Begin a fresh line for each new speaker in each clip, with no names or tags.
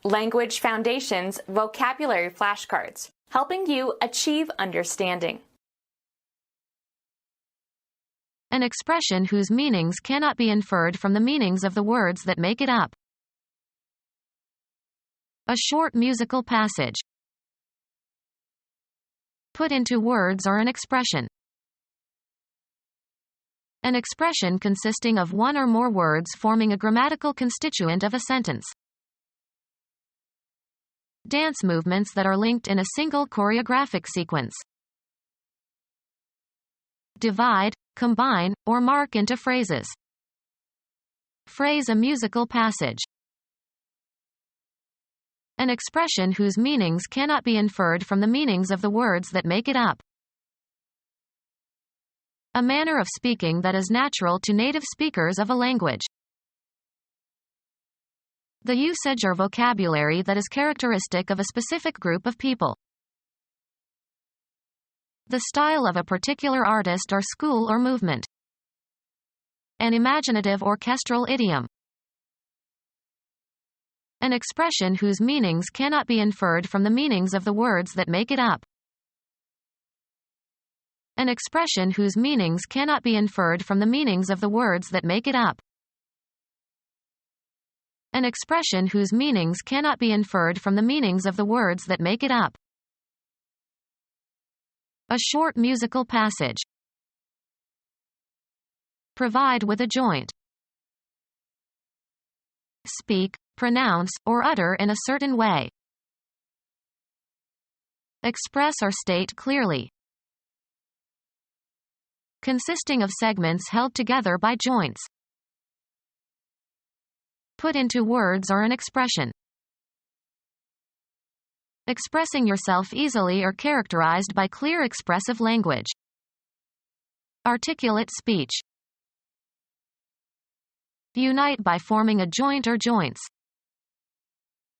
Language Foundations Vocabulary Flashcards, helping you achieve understanding.
An expression whose meanings cannot be inferred from the meanings of the words that make it up. A short musical passage. Put into words or an expression. An expression consisting of one or more words forming a grammatical constituent of a sentence. Dance movements that are linked in a single choreographic sequence. Divide, combine, or mark into phrases. Phrase a musical passage. An expression whose meanings cannot be inferred from the meanings of the words that make it up. A manner of speaking that is natural to native speakers of a language. The usage or vocabulary that is characteristic of a specific group of people. The style of a particular artist or school or movement. An imaginative orchestral idiom. An expression whose meanings cannot be inferred from the meanings of the words that make it up. An expression whose meanings cannot be inferred from the meanings of the words that make it up. An expression whose meanings cannot be inferred from the meanings of the words that make it up. A short musical passage. Provide with a joint. Speak, pronounce, or utter in a certain way. Express or state clearly. Consisting of segments held together by joints. Put into words or an expression. Expressing yourself easily or characterized by clear expressive language. Articulate speech. Unite by forming a joint or joints.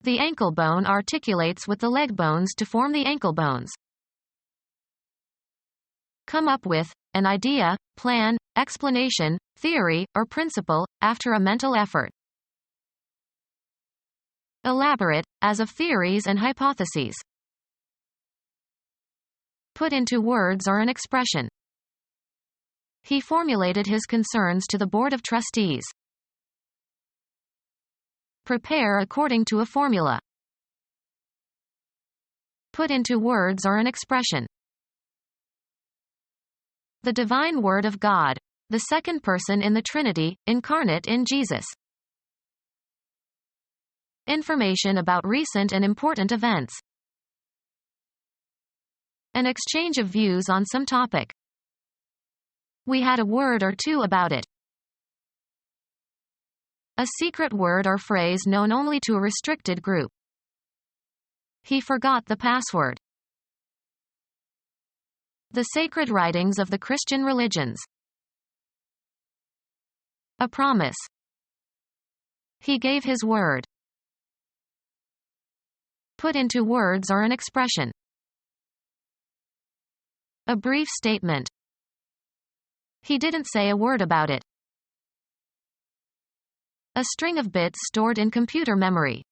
The ankle bone articulates with the leg bones to form the ankle bones. Come up with an idea, plan, explanation, theory, or principle after a mental effort. Elaborate, as of theories and hypotheses. Put into words or an expression. He formulated his concerns to the Board of Trustees. Prepare according to a formula. Put into words or an expression. The divine Word of God, the second person in the Trinity, incarnate in Jesus. Information about recent and important events. An exchange of views on some topic. We had a word or two about it. A secret word or phrase known only to a restricted group. He forgot the password. The sacred writings of the Christian religions. A promise. He gave his word. Put into words or an expression. A brief statement. He didn't say a word about it. A string of bits stored in computer memory.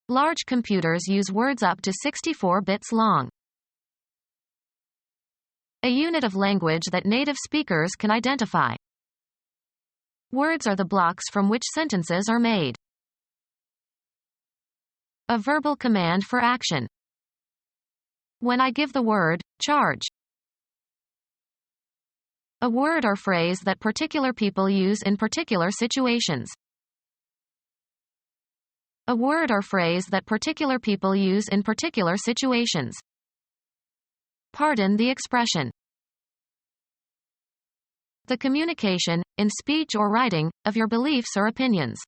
Large computers use words up to 64 bits long. A unit of language that native speakers can identify. Words are the blocks from which sentences are made. A verbal command for action. When I give the word, charge. A word or phrase that particular people use in particular situations. A word or phrase that particular people use in particular situations. Pardon the expression. The communication, in speech or writing, of your beliefs or opinions.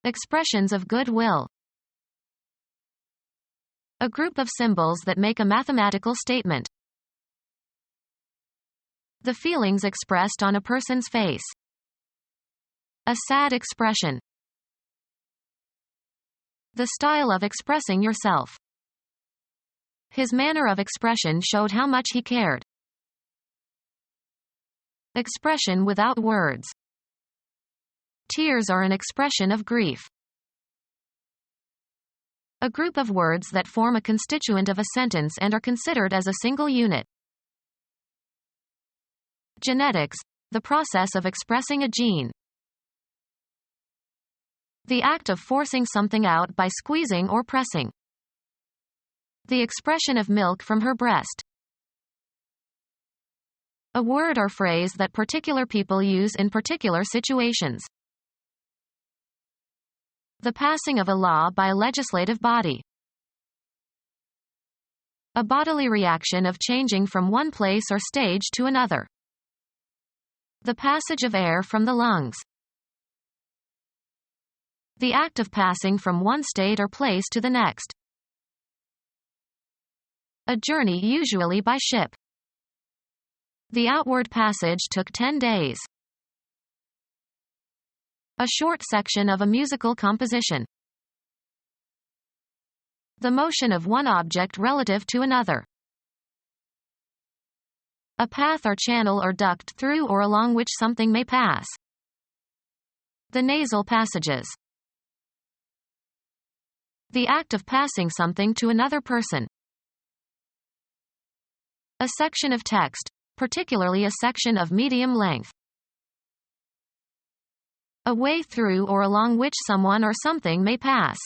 Expressions of goodwill. A group of symbols that make a mathematical statement. The feelings expressed on a person's face. A sad expression. The style of expressing yourself. His manner of expression showed how much he cared. Expression without words. Tears are an expression of grief. A group of words that form a constituent of a sentence and are considered as a single unit. Genetics, the process of expressing a gene. The act of forcing something out by squeezing or pressing. The expression of milk from her breast. A word or phrase that particular people use in particular situations. The passing of a law by a legislative body. A bodily reaction of changing from one place or stage to another. The passage of air from the lungs. The act of passing from one state or place to the next. A journey usually by ship. The outward passage took 10 days. A short section of a musical composition. The motion of one object relative to another. A path or channel or duct through or along which something may pass. The nasal passages. The act of passing something to another person. A section of text, particularly a section of medium length. A way through or along which someone or something may pass.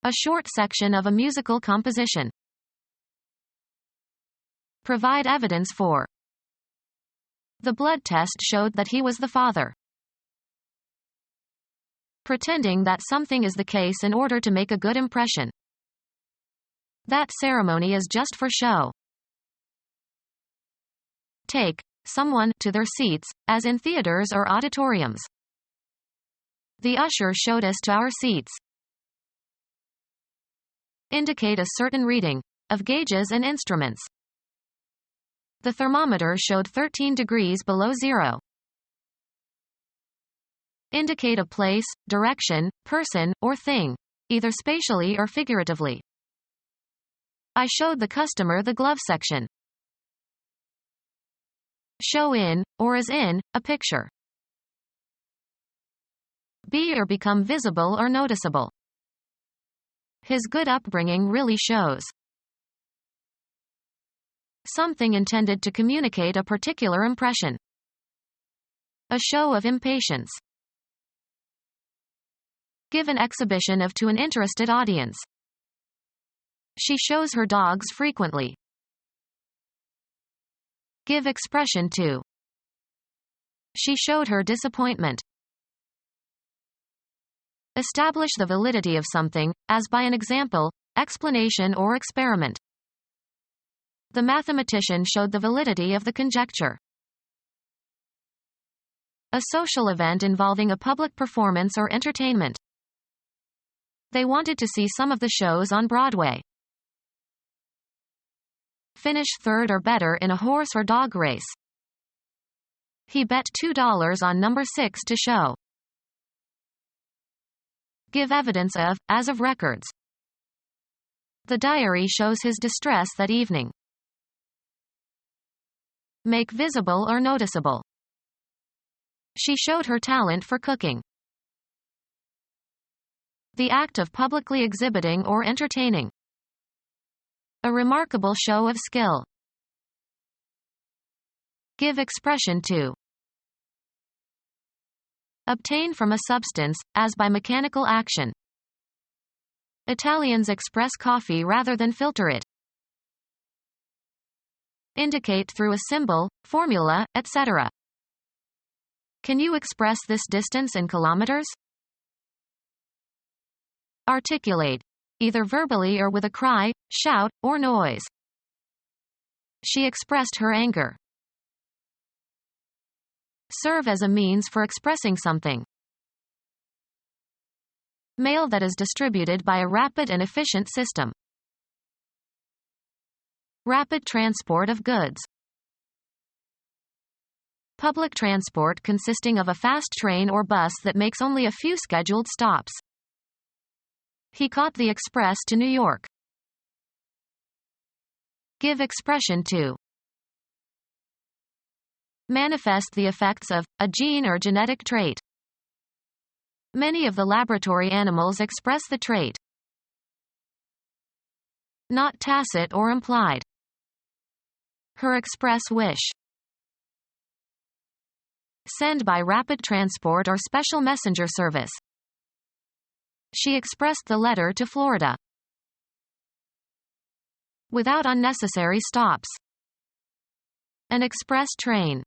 A short section of a musical composition. Provide evidence for. The blood test showed that he was the father. Pretending that something is the case in order to make a good impression. That ceremony is just for show. Take someone to their seats, as in theaters or auditoriums. The usher showed us to our seats. Indicate a certain reading of gauges and instruments. The thermometer showed 13 degrees below zero. Indicate a place, direction, person, or thing, either spatially or figuratively. I showed the customer the glove section. Show in, or as in, a picture. Be or become visible or noticeable. His good upbringing really shows. Something intended to communicate a particular impression. A show of impatience. Give an exhibition of to an interested audience. She shows her dogs frequently. Give expression to. She showed her disappointment. Establish the validity of something, as by an example, explanation or experiment. The mathematician showed the validity of the conjecture. A social event involving a public performance or entertainment. They wanted to see some of the shows on Broadway. Finish third or better in a horse or dog race. He bet $2 on number 6 to show. Give evidence of, as of records. The diary shows his distress that evening. Make visible or noticeable. She showed her talent for cooking. The act of publicly exhibiting or entertaining. A remarkable show of skill. Give expression to. Obtain from a substance, as by mechanical action. Italians express coffee rather than filter it. Indicate through a symbol, formula, etc. Can you express this distance in kilometers? Articulate. Either verbally or with a cry, shout, or noise. She expressed her anger. Serve as a means for expressing something. Mail that is distributed by a rapid and efficient system. Rapid transport of goods. Public transport consisting of a fast train or bus that makes only a few scheduled stops. He caught the express to New York. Give expression to. Manifest the effects of a gene or genetic trait. Many of the laboratory animals express the trait. Not tacit or implied. Her express wish. Send by rapid transport or special messenger service. She expressed the letter to Florida. Without unnecessary stops. An express train.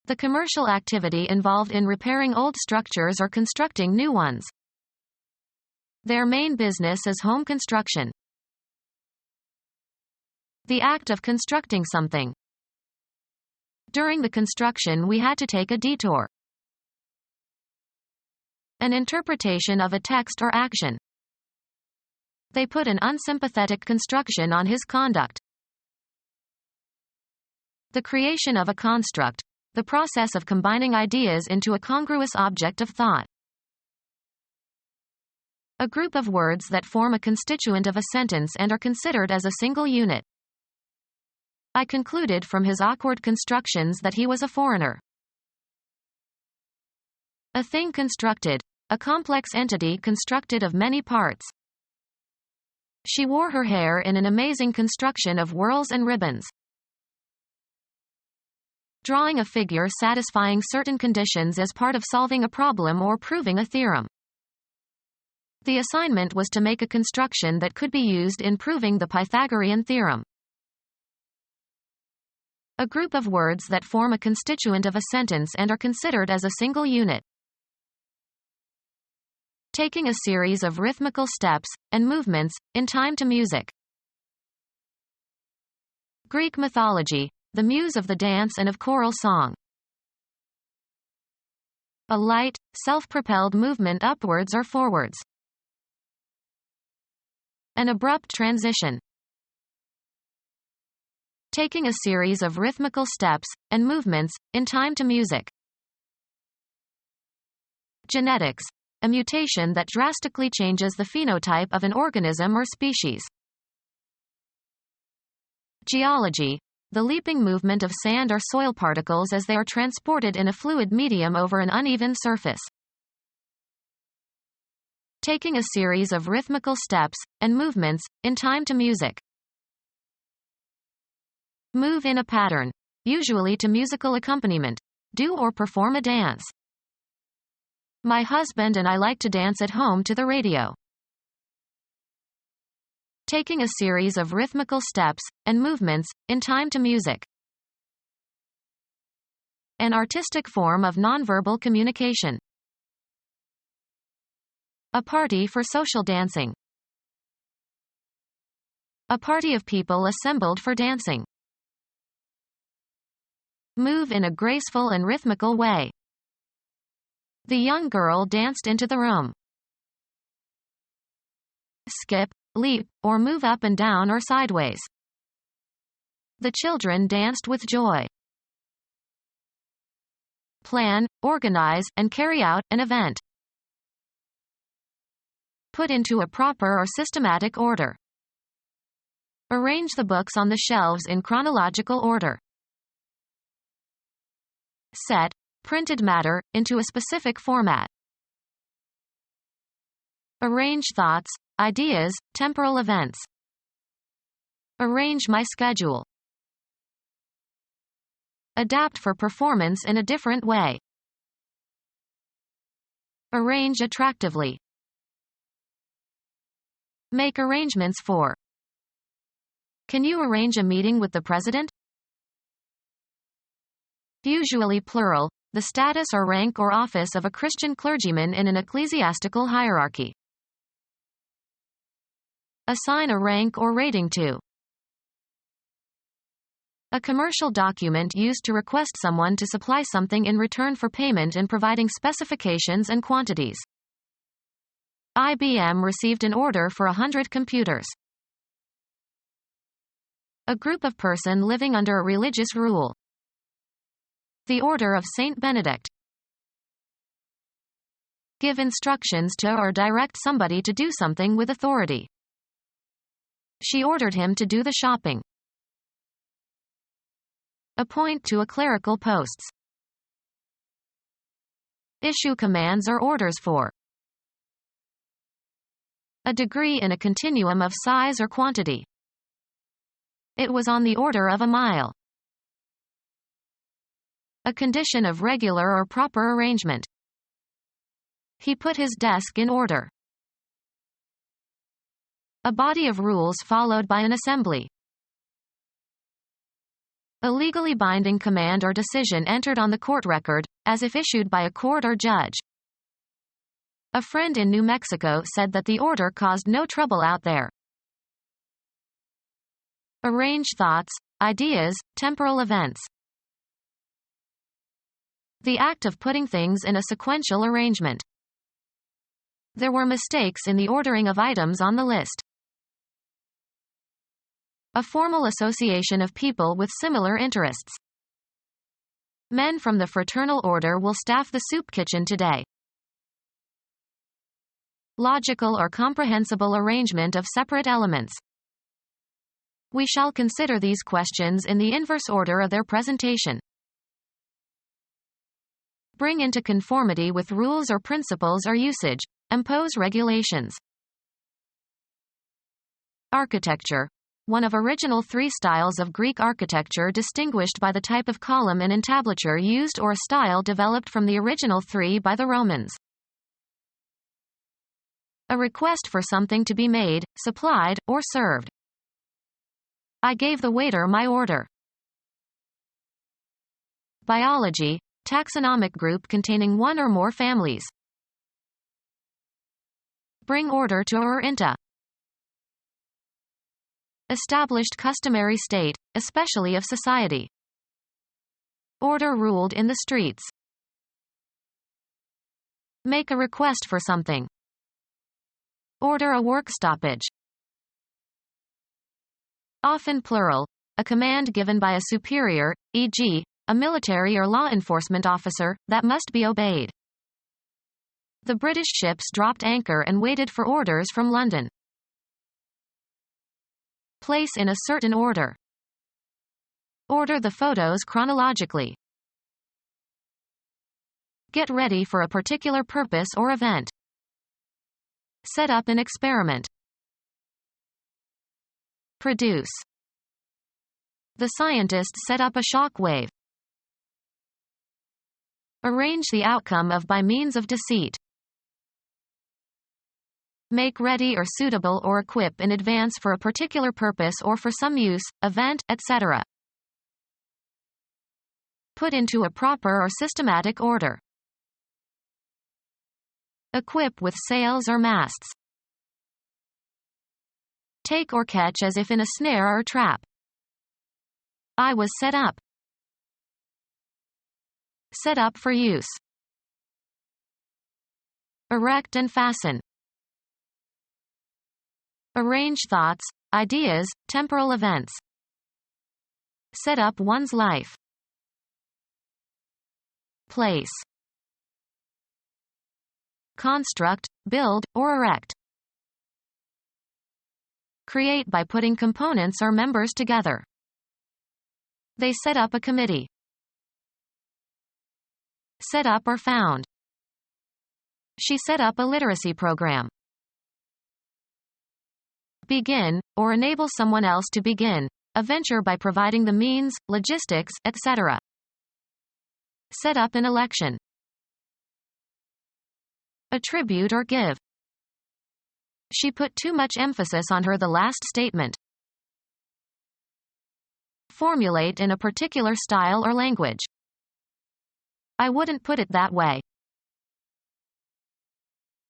The commercial activity involved in repairing old structures or constructing new ones. Their main business is home construction. The act of constructing something. During the construction we had to take a detour. An interpretation of a text or action. They put an unsympathetic construction on his conduct. The creation of a construct. The process of combining ideas into a congruous object of thought. A group of words that form a constituent of a sentence and are considered as a single unit. I concluded from his awkward constructions that he was a foreigner. A thing constructed. A complex entity constructed of many parts. She wore her hair in an amazing construction of whorls and ribbons. Drawing a figure satisfying certain conditions as part of solving a problem or proving a theorem. The assignment was to make a construction that could be used in proving the Pythagorean theorem. A group of words that form a constituent of a sentence and are considered as a single unit. Taking a series of rhythmical steps and movements in time to music. Greek mythology. The muse of the dance and of choral song. A light, self-propelled movement upwards or forwards. An abrupt transition. Taking a series of rhythmical steps and movements in time to music. Genetics. A mutation that drastically changes the phenotype of an organism or species. Geology. The leaping movement of sand or soil particles as they are transported in a fluid medium over an uneven surface. Taking a series of rhythmical steps and movements in time to music. Move in a pattern, usually to musical accompaniment. Do or perform a dance. My husband and I like to dance at home to the radio. Taking a series of rhythmical steps and movements in time to music. An artistic form of nonverbal communication. A party for social dancing. A party of people assembled for dancing. Move in a graceful and rhythmical way. The young girl danced into the room. Skip, leap, or move up and down or sideways. The children danced with joy. Plan, organize, and carry out an event. Put into a proper or systematic order. Arrange the books on the shelves in chronological order. Set, printed matter, into a specific format. Arrange thoughts, ideas, temporal events. Arrange my schedule. Adapt for performance in a different way. Arrange attractively. Make arrangements for. Can you arrange a meeting with the president? Usually plural, the status or rank or office of a Christian clergyman in an ecclesiastical hierarchy. Assign a rank or rating to. A commercial document used to request someone to supply something in return for payment and providing specifications and quantities. IBM received an order for 100 computers. A group of person living under a religious rule. The Order of Saint Benedict. Give instructions to or direct somebody to do something with authority. She ordered him to do the shopping. Appoint to a clerical posts. Issue commands or orders for. A degree in a continuum of size or quantity. It was on the order of a mile. A condition of regular or proper arrangement. He put his desk in order. A body of rules followed by an assembly. A legally binding command or decision entered on the court record, as if issued by a court or judge. A friend in New Mexico said that the order caused no trouble out there. Arrange thoughts, ideas, temporal events. The act of putting things in a sequential arrangement. There were mistakes in the ordering of items on the list. A formal association of people with similar interests. Men from the fraternal order will staff the soup kitchen today. Logical or comprehensible arrangement of separate elements. We shall consider these questions in the inverse order of their presentation. Bring into conformity with rules or principles or usage. Impose regulations. Architecture. One of original three styles of Greek architecture, distinguished by the type of column and entablature used, or a style developed from the original three by the Romans. A request for something to be made, supplied, or served. I gave the waiter my order. Biology. Taxonomic group containing one or more families. Bring order to or into. Established customary state, especially of society. Order ruled in the streets. Make a request for something. Order a work stoppage. Often plural. A command given by a superior, e.g., a military or law enforcement officer, that must be obeyed. The British ships dropped anchor and waited for orders from London. Place in a certain order. Order the photos chronologically. Get ready for a particular purpose or event. Set up an experiment. Produce. The scientists set up a shock wave. Arrange the outcome of by means of deceit. Make ready or suitable or equip in advance for a particular purpose or for some use, event, etc. Put into a proper or systematic order. Equip with sails or masts. Take or catch as if in a snare or trap. I was set up. Set up for use. Erect and fasten. Arrange thoughts, ideas, temporal events. Set up one's life. Place. Construct, build, or erect. Create by putting components or members together. They set up a committee. Set up or found. She set up a literacy program. Begin, or enable someone else to begin, a venture by providing the means, logistics, etc. Set up an election. Attribute or give. She put too much emphasis on the last statement. Formulate in a particular style or language. I wouldn't put it that way.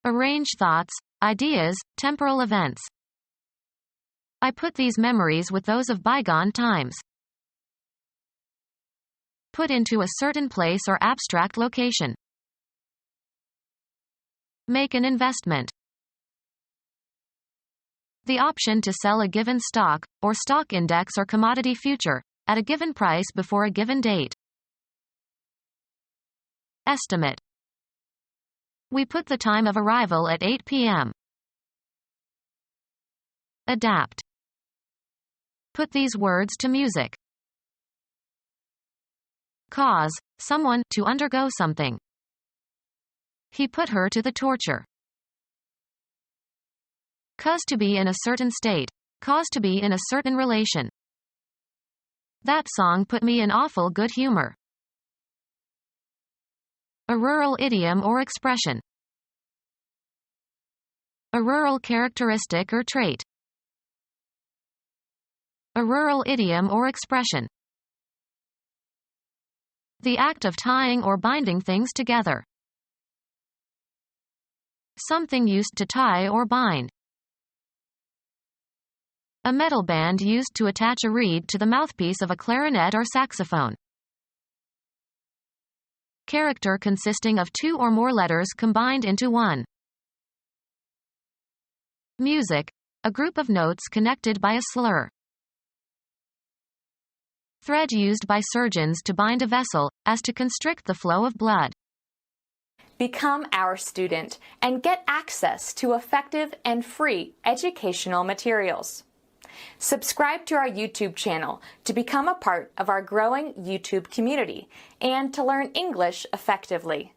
Arrange thoughts, ideas, temporal events. I put these memories with those of bygone times. Put into a certain place or abstract location. Make an investment. The option to sell a given stock, or stock index or commodity future, at a given price before a given date. Estimate. We put the time of arrival at 8 p.m. Adapt. Put these words to music. Cause someone to undergo something. He put her to the torture. Cause to be in a certain state. Cause to be in a certain relation. That song put me in awful good humor. A rural idiom or expression. A rural characteristic or trait. A rural idiom or expression. The act of tying or binding things together. Something used to tie or bind. A metal band used to attach a reed to the mouthpiece of a clarinet or saxophone. Character consisting of two or more letters combined into one. Music, a group of notes connected by a slur. Thread used by surgeons to bind a vessel, as to constrict the flow of blood.
Become our student and get access to effective and free educational materials. Subscribe to our YouTube channel to become a part of our growing YouTube community and to learn English effectively.